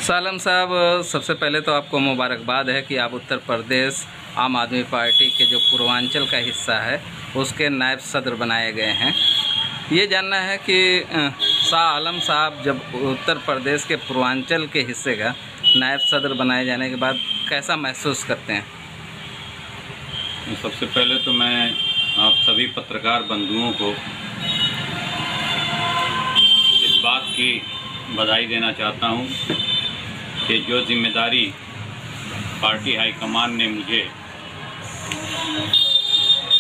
सालम साहब, सबसे पहले तो आपको मुबारकबाद है कि आप उत्तर प्रदेश आम आदमी पार्टी के जो पूर्वांचल का हिस्सा है उसके नायब सदर बनाए गए हैं। ये जानना है कि शाह आलम साहब जब उत्तर प्रदेश के पूर्वांचल के हिस्से का नायब सदर बनाए जाने के बाद कैसा महसूस करते हैं? सबसे पहले तो मैं आप सभी पत्रकार बंधुओं को इस बात की बधाई देना चाहता हूं कि जो जिम्मेदारी पार्टी हाईकमान ने मुझे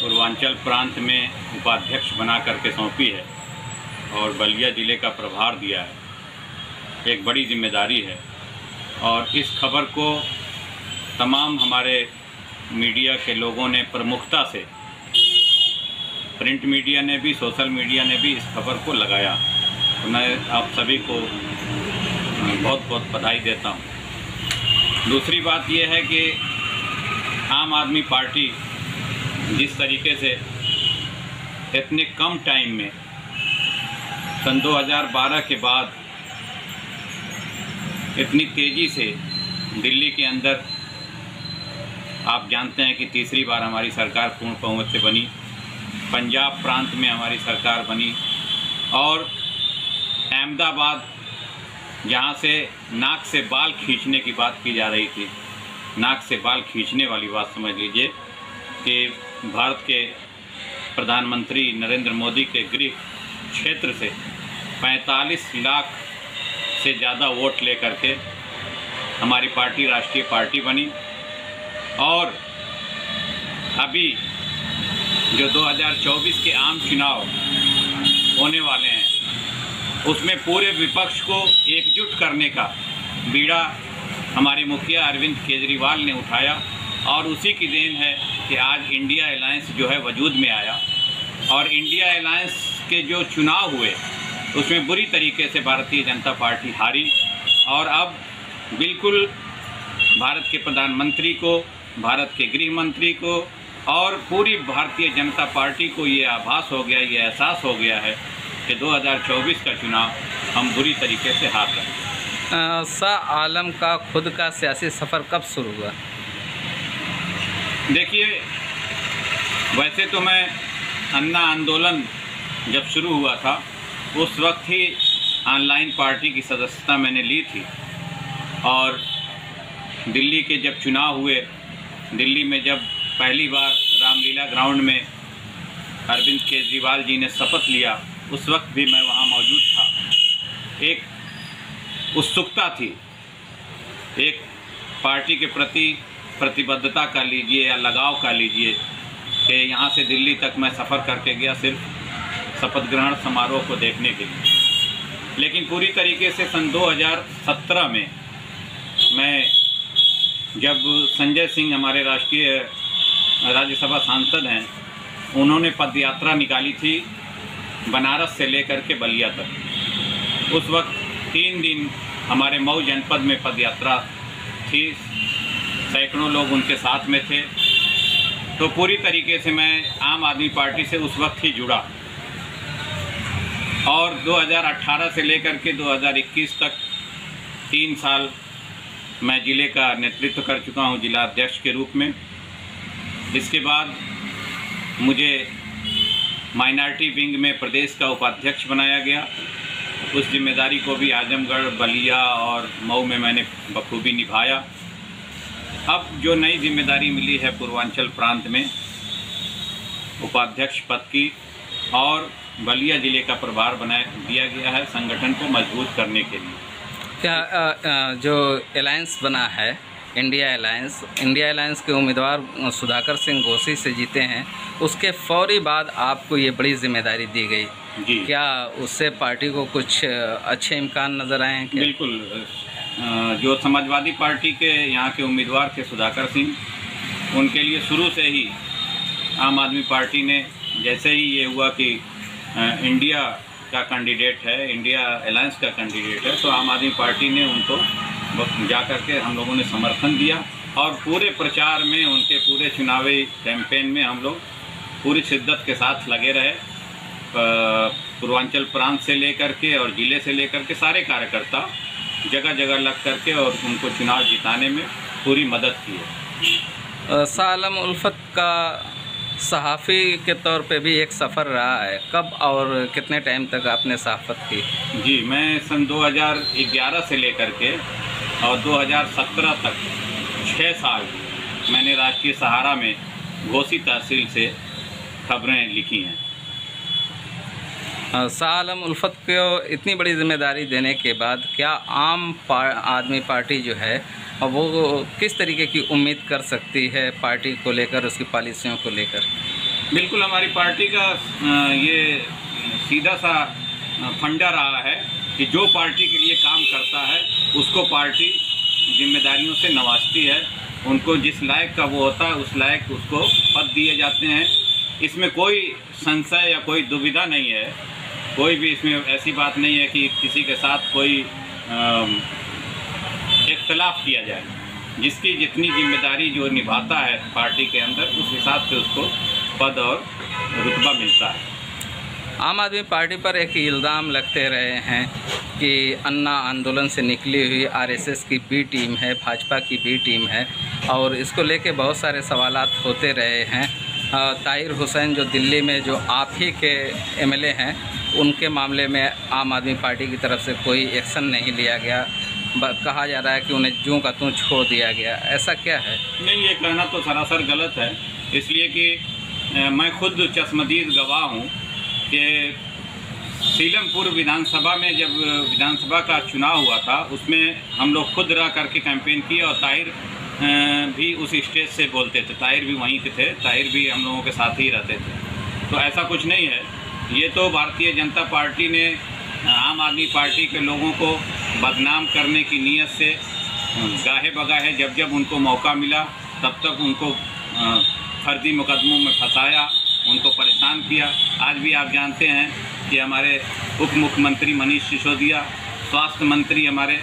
पूर्वांचल प्रांत में उपाध्यक्ष बना करके सौंपी है और बलिया ज़िले का प्रभार दिया है, एक बड़ी जिम्मेदारी है। और इस खबर को तमाम हमारे मीडिया के लोगों ने प्रमुखता से, प्रिंट मीडिया ने भी, सोशल मीडिया ने भी इस खबर को लगाया, तो मैं आप सभी को बहुत बहुत बधाई देता हूँ। दूसरी बात यह है कि आम आदमी पार्टी जिस तरीके से इतने कम टाइम में सन 2012 के बाद इतनी तेज़ी से दिल्ली के अंदर, आप जानते हैं कि तीसरी बार हमारी सरकार पूर्ण बहुमत से बनी, पंजाब प्रांत में हमारी सरकार बनी और अहमदाबाद, जहाँ से नाक से बाल खींचने की बात की जा रही थी, नाक से बाल खींचने वाली बात समझ लीजिए कि भारत के प्रधानमंत्री नरेंद्र मोदी के गृह क्षेत्र से 45 लाख से ज़्यादा वोट लेकर के हमारी पार्टी राष्ट्रीय पार्टी बनी। और अभी जो 2024 के आम चुनाव होने वाले हैं उसमें पूरे विपक्ष को एकजुट करने का बीड़ा हमारे मुखिया अरविंद केजरीवाल ने उठाया और उसी की देन है कि आज इंडिया अलायंस जो है वजूद में आया। और इंडिया अलायंस के जो चुनाव हुए उसमें बुरी तरीके से भारतीय जनता पार्टी हारी और अब बिल्कुल भारत के प्रधानमंत्री को, भारत के गृह मंत्री को और पूरी भारतीय जनता पार्टी को ये आभास हो गया, ये एहसास हो गया है कि 2024 का चुनाव हम बुरी तरीके से हार रहे हैं। शाह आलम का खुद का सियासी सफ़र कब शुरू हुआ? देखिए, वैसे तो मैं अन्ना आंदोलन जब शुरू हुआ था उस वक्त ही ऑनलाइन पार्टी की सदस्यता मैंने ली थी और दिल्ली के जब चुनाव हुए, दिल्ली में जब पहली बार रामलीला ग्राउंड में अरविंद केजरीवाल जी ने शपथ लिया उस वक्त भी मैं वहाँ मौजूद था। एक उत्सुकता थी, एक पार्टी के प्रति प्रतिबद्धता का लीजिए या लगाव का लीजिए कि यहाँ से दिल्ली तक मैं सफ़र करके गया सिर्फ शपथ ग्रहण समारोह को देखने के लिए। लेकिन पूरी तरीके से सन 2017 में मैं, जब संजय सिंह हमारे राष्ट्रीय राज्यसभा सांसद हैं, उन्होंने पदयात्रा निकाली थी बनारस से लेकर के बलिया तक। उस वक्त 3 दिन हमारे मऊ जनपद में पदयात्रा थी, सैकड़ों लोग उनके साथ में थे। तो पूरी तरीके से मैं आम आदमी पार्टी से उस वक्त ही जुड़ा और 2018 से लेकर के 2021 तक 3 साल मैं ज़िले का नेतृत्व कर चुका हूं जिला अध्यक्ष के रूप में। इसके बाद मुझे माइनॉरिटी विंग में प्रदेश का उपाध्यक्ष बनाया गया। उस जिम्मेदारी को भी आजमगढ़, बलिया और मऊ में मैंने बखूबी निभाया। अब जो नई जिम्मेदारी मिली है पूर्वांचल प्रांत में उपाध्यक्ष पद की और बलिया ज़िले का प्रभार बना दिया गया है संगठन को मजबूत करने के लिए। क्या जो अलायंस बना है इंडिया अलायंस के उम्मीदवार सुधाकर सिंह घोसी से जीते हैं, उसके फौरी बाद आपको ये बड़ी जिम्मेदारी दी गई जी, क्या उससे पार्टी को कुछ अच्छे इम्कान नज़र आए हैं क्या? बिल्कुल। जो समाजवादी पार्टी के यहाँ के उम्मीदवार थे सुधाकर सिंह, उनके लिए शुरू से ही आम आदमी पार्टी ने, जैसे ही ये हुआ कि इंडिया का कैंडिडेट है, इंडिया अलायंस का कैंडिडेट है, तो आम आदमी पार्टी ने उनको जा कर के हम लोगों ने समर्थन दिया और पूरे प्रचार में, उनके पूरे चुनावी कैंपेन में हम लोग पूरी शिद्दत के साथ लगे रहे। पूर्वांचल प्रांत से लेकर के और ज़िले से लेकर के सारे कार्यकर्ता जगह जगह लग करके और उनको चुनाव जिताने में पूरी मदद की है। शाह आलम उल्फत का सहाफ़ी के तौर पे भी एक सफ़र रहा है, कब और कितने टाइम तक आपने सहाफ़त की? जी, मैं सन 2011 से लेकर के और 2017 तक 6 साल मैंने राष्ट्रीय सहारा में घोसी तहसील से खबरें लिखी हैं। शाह आलम उल्फत को इतनी बड़ी जिम्मेदारी देने के बाद क्या आम आदमी पार्टी जो है वो किस तरीके की उम्मीद कर सकती है पार्टी को लेकर, उसकी पॉलिसियों को लेकर? बिल्कुल, हमारी पार्टी का ये सीधा सा फंडा रहा है कि जो पार्टी के लिए काम करता है उसको पार्टी जिम्मेदारियों से नवाजती है। उनको जिस लायक का वो होता है उस लायक उसको पद दिए जाते हैं। इसमें कोई संशय या कोई दुविधा नहीं है, कोई भी इसमें ऐसी बात नहीं है कि किसी के साथ कोई इख्तलाफ किया जाए। जिसकी जितनी जिम्मेदारी जो निभाता है पार्टी के अंदर, उस हिसाब से उसको पद और रुतबा मिलता है। आम आदमी पार्टी पर एक इल्ज़ाम लगते रहे हैं कि अन्ना आंदोलन से निकली हुई आरएसएस की बी टीम है, भाजपा की बी टीम है, और इसको लेके बहुत सारे सवालात होते रहे हैं। ताहिर हुसैन जो दिल्ली में जो आप ही के एमएलए हैं, उनके मामले में आम आदमी पार्टी की तरफ से कोई एक्शन नहीं लिया गया। कहा जा रहा है कि उन्हें जूं का तूं छोड़ दिया गया, ऐसा क्या है? नहीं, ये कहना तो सरासर गलत है, इसलिए कि मैं खुद चश्मदीद गवाह हूँ कि सीलमपुर विधानसभा में जब विधानसभा का चुनाव हुआ था, उसमें हम लोग खुद रह करके कैंपेन किए और ताहिर भी उस स्टेज से बोलते थे। ताहिर भी वहीं के थे, ताहिर भी हम लोगों के साथ ही रहते थे। तो ऐसा कुछ नहीं है। ये तो भारतीय जनता पार्टी ने आम आदमी पार्टी के लोगों को बदनाम करने की नीयत से गाहे बगाहे जब उनको मौका मिला तब तक उनको फर्जी मुकदमों में फंसाया, उनको परेशान किया। आज भी आप जानते हैं कि हमारे उप मुख्यमंत्री मनीष सिसोदिया, स्वास्थ्य मंत्री हमारे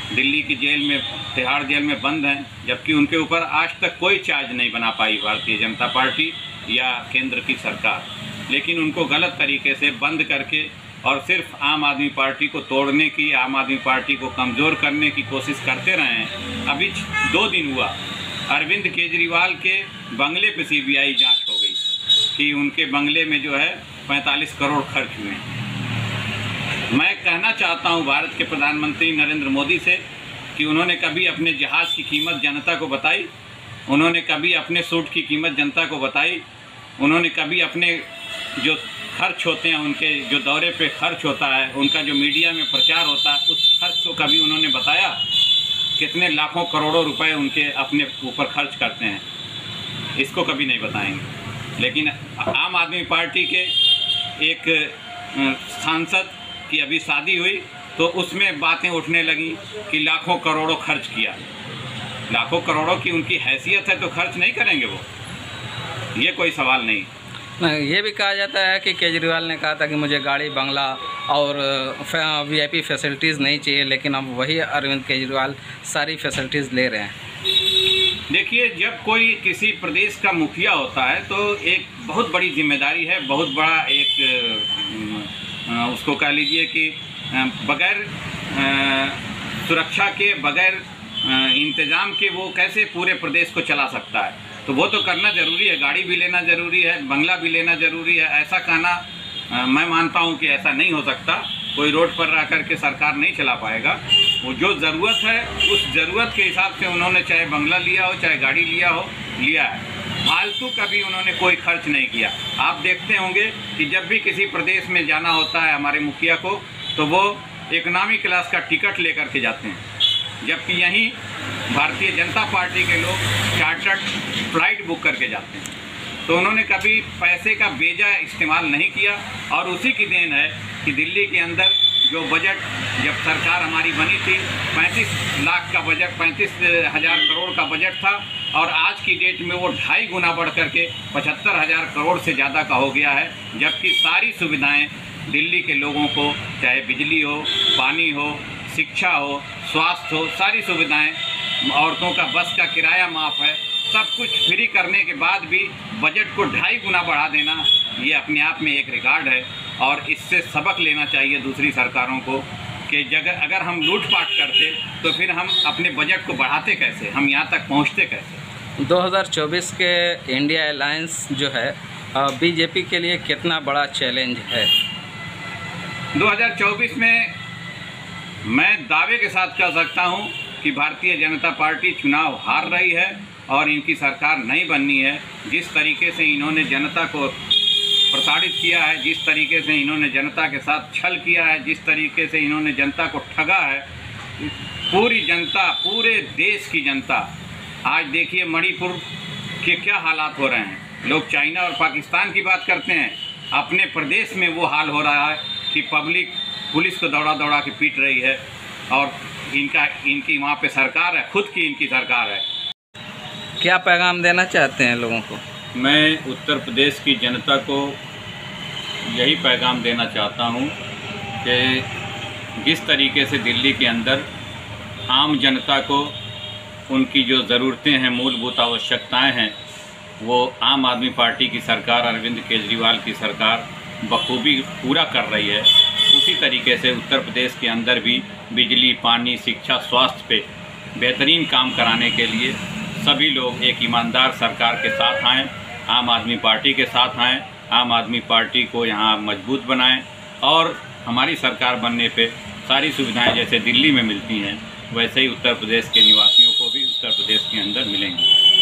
दिल्ली की जेल में, तिहाड़ जेल में बंद हैं, जबकि उनके ऊपर आज तक कोई चार्ज नहीं बना पाई भारतीय जनता पार्टी या केंद्र की सरकार। लेकिन उनको गलत तरीके से बंद करके और सिर्फ आम आदमी पार्टी को तोड़ने की, आम आदमी पार्टी को कमज़ोर करने की कोशिश करते रहे हैं। अभी 2 दिन हुआ, अरविंद केजरीवाल के बंगले पे सीबीआई जांच हो गई कि उनके बंगले में जो है 45 करोड़ खर्च हुए। मैं कहना चाहता हूं भारत के प्रधानमंत्री नरेंद्र मोदी से कि उन्होंने कभी अपने जहाज़ की कीमत जनता को बताई? उन्होंने कभी अपने सूट की कीमत जनता को बताई? उन्होंने कभी अपने जो खर्च होते हैं, उनके जो दौरे पे खर्च होता है, उनका जो मीडिया में प्रचार होता है, उस खर्च को कभी उन्होंने बताया? कितने लाखों करोड़ों रुपए उनके अपने ऊपर खर्च करते हैं, इसको कभी नहीं बताएंगे। लेकिन आम आदमी पार्टी के एक सांसद की अभी शादी हुई तो उसमें बातें उठने लगी कि लाखों करोड़ों खर्च किया। लाखों करोड़ों की उनकी हैसियत है तो खर्च नहीं करेंगे वो? ये कोई सवाल नहीं। ये भी कहा जाता है कि केजरीवाल ने कहा था कि मुझे गाड़ी, बंगला और वीआईपी फैसिलिटीज़ नहीं चाहिए, लेकिन अब वही अरविंद केजरीवाल सारी फैसिलिटीज़ ले रहे हैं। देखिए, जब कोई किसी प्रदेश का मुखिया होता है तो एक बहुत बड़ी जिम्मेदारी है, बहुत बड़ा एक उसको कह लीजिए कि बगैर सुरक्षा के, बगैर इंतज़ाम के वो कैसे पूरे प्रदेश को चला सकता है? तो वो तो करना ज़रूरी है, गाड़ी भी लेना ज़रूरी है, बंगला भी लेना ज़रूरी है। ऐसा कहना मैं मानता हूँ कि ऐसा नहीं हो सकता। कोई रोड पर रह करके सरकार नहीं चला पाएगा। वो जो ज़रूरत है उस ज़रूरत के हिसाब से उन्होंने चाहे बंगला लिया हो, चाहे गाड़ी लिया हो, लिया है। फालतू कभी उन्होंने कोई खर्च नहीं किया। आप देखते होंगे कि जब भी किसी प्रदेश में जाना होता है हमारे मुखिया को, तो वो इकनॉमी क्लास का टिकट लेकर के जाते हैं, जबकि यहीं भारतीय जनता पार्टी के लोग चार्टर्ड फ्लाइट बुक करके जाते हैं। तो उन्होंने कभी पैसे का बेजा इस्तेमाल नहीं किया। और उसी की देन है कि दिल्ली के अंदर जो बजट, जब सरकार हमारी बनी थी, 35 लाख का बजट, 35,000 करोड़ का बजट था, और आज की डेट में वो 2.5 गुना बढ़ करके 75,000 करोड़ से ज़्यादा का हो गया है। जबकि सारी सुविधाएं दिल्ली के लोगों को, चाहे बिजली हो, पानी हो, शिक्षा हो, स्वास्थ्य हो, सारी सुविधाएं, औरतों का बस का किराया माफ़ है, सब कुछ फ्री करने के बाद भी बजट को 2.5 गुना बढ़ा देना, ये अपने आप में एक रिकॉर्ड है। और इससे सबक लेना चाहिए दूसरी सरकारों को कि जगह अगर हम लूटपाट करते तो फिर हम अपने बजट को बढ़ाते कैसे, हम यहाँ तक पहुँचते कैसे। 2024 के इंडिया अलायंस जो है बीजेपी के लिए कितना बड़ा चैलेंज है? 2024 में मैं दावे के साथ कह सकता हूँ कि भारतीय जनता पार्टी चुनाव हार रही है और इनकी सरकार नहीं बननी है। जिस तरीके से इन्होंने जनता को प्रताड़ित किया है, जिस तरीके से इन्होंने जनता के साथ छल किया है, जिस तरीके से इन्होंने जनता को ठगा है, पूरी जनता, पूरे देश की जनता, आज देखिए मणिपुर के क्या हालात हो रहे हैं। लोग चाइना और पाकिस्तान की बात करते हैं, अपने प्रदेश में वो हाल हो रहा है कि पब्लिक पुलिस को दौड़ा दौड़ा के पीट रही है और इनकी वहाँ पे सरकार है, खुद की इनकी सरकार है। क्या पैगाम देना चाहते हैं लोगों को? मैं उत्तर प्रदेश की जनता को यही पैगाम देना चाहता हूँ कि जिस तरीके से दिल्ली के अंदर आम जनता को उनकी जो ज़रूरतें हैं, मूलभूत आवश्यकताएं हैं, वो आम आदमी पार्टी की सरकार, अरविंद केजरीवाल की सरकार बखूबी पूरा कर रही है, उसी तरीके से उत्तर प्रदेश के अंदर भी बिजली, पानी, शिक्षा, स्वास्थ्य पे बेहतरीन काम कराने के लिए सभी लोग एक ईमानदार सरकार के साथ आएँ, आम आदमी पार्टी के साथ आएँ, आम आदमी पार्टी को यहाँ मजबूत बनाएं और हमारी सरकार बनने पे सारी सुविधाएं जैसे दिल्ली में मिलती हैं वैसे ही उत्तर प्रदेश के निवासियों को भी उत्तर प्रदेश के अंदर मिलेंगी।